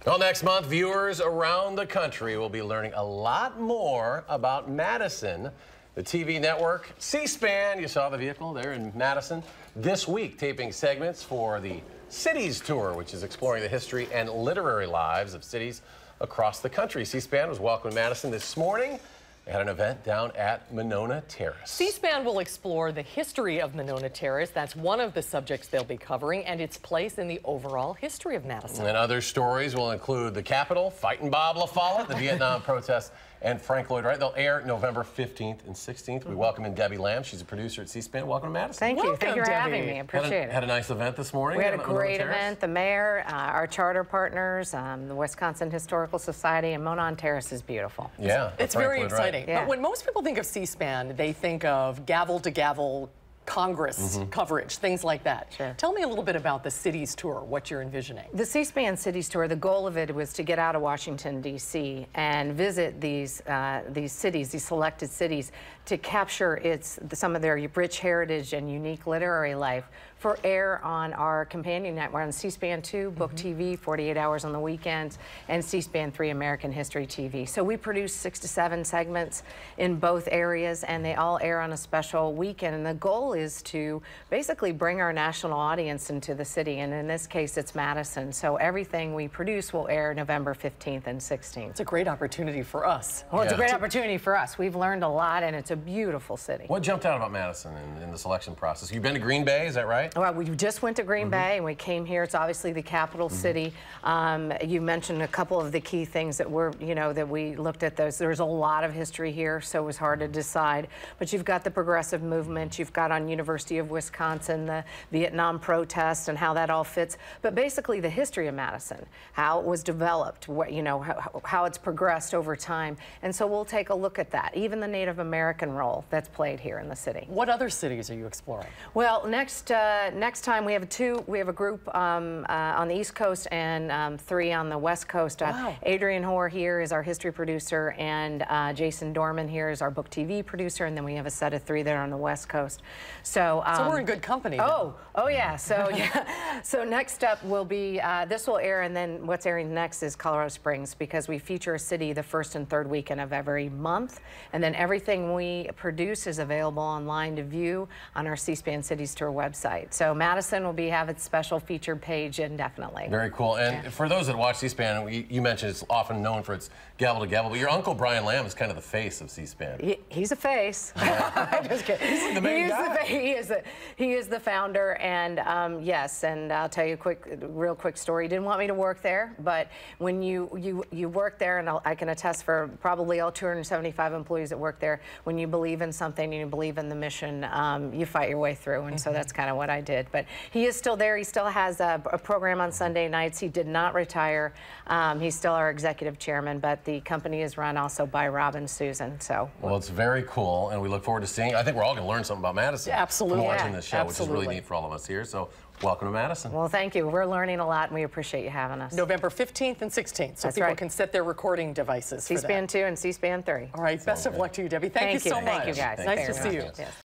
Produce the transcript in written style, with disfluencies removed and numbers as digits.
Well, next month, viewers around the country will be learning a lot more about Madison. The TV network, C-SPAN, you saw the vehicle there in Madison, this week taping segments for the Cities Tour, which is exploring the history and literary lives of cities across the country. C-SPAN was welcoming Madison this morning. They had an event down at Monona Terrace. C-SPAN will explore the history of Monona Terrace. That's one of the subjects they'll be covering, and its place in the overall history of Madison. And other stories will include the Capitol, fighting Bob LaFollette, the Vietnam protests, and Frank Lloyd Wright. They'll air November 15th and 16th. We welcome in Debbie Lamb. She's a producer at C-SPAN. Welcome to Madison. Thank you. Welcome, Thank you for Debbie. having me. I appreciate it. Had a nice event this morning. We had a great event. The mayor, our charter partners, the Wisconsin Historical Society, and Monona Terrace is beautiful. Yeah. It's very exciting. Yeah. But when most people think of C-SPAN, they think of gavel-to-gavel Congress coverage, things like that. Sure. Tell me a little bit about the Cities Tour, what you're envisioning. The C-SPAN Cities Tour, the goal of it was to get out of Washington, D.C. and visit these cities, these selected cities, to capture some of their rich heritage and unique literary life for air on our companion network on C-SPAN 2, Book TV, 48 hours on the weekends, and C-SPAN 3, American History TV. So we produce 6 to 7 segments in both areas, and they all air on a special weekend. And the goal is to basically bring our national audience into the city, and in this case, it's Madison. So everything we produce will air November 15th and 16th. It's a great opportunity for us. Well, it's a great opportunity for us. We've learned a lot, and it's a beautiful city. What jumped out about Madison in the selection process? You've been to Green Bay, is that right? Well, we just went to Green Bay, and we came here. It's obviously the capital city. You mentioned a couple of the key things that were, that we looked at those. There's a lot of history here, so it was hard to decide. But you've got the progressive movement. You've got on University of Wisconsin the Vietnam protests and how that all fits. But basically the history of Madison, how it was developed, how it's progressed over time. And so we'll take a look at that. Even the Native American role that's played here in the city. What other cities are you exploring? Well, next time we have a group on the East Coast and 3 on the West Coast. Wow. Adrian Hoare here is our history producer, and Jason Dorman here is our Book TV producer, and then we have a set of 3 there on the West Coast. So we're in good company. Oh yeah. So yeah. So next up will be this will air, and then what's airing next is Colorado Springs, because we feature a city the first and third weekend of every month, and then everything we produce is available online to view on our C-SPAN Cities Tour website. So Madison will have its special featured page indefinitely. Very cool. And for those that watch C-SPAN, you mentioned it's often known for its gavel-to-gavel, but your uncle Brian Lamb is kind of the face of C-SPAN. He's a face. I'm just kidding. He's like the main guy. He is the founder, and yes, and I'll tell you a real quick story. He didn't want me to work there, but when you work there, and I can attest for probably all 275 employees that work there, when you believe in something and you believe in the mission, you fight your way through, and so that's kind of what I did. But he is still there. He still has a program on Sunday nights. He did not retire. He's still our executive chairman, but the company is run also by Rob and Susan. So well, it's very cool, and we look forward to seeing. I think we're all going to learn something about Madison. Absolutely. From watching this show, Absolutely. which is really neat for all of us here. So welcome to Madison. Well, thank you. We're learning a lot, and we appreciate you having us. November 15th and 16th, so That's people right. can set their recording devices for that. C-SPAN 2 and C-SPAN 3. All right, best of luck to you, Debbie. Thank you so much. Thank you, guys. Nice to see you. Yes.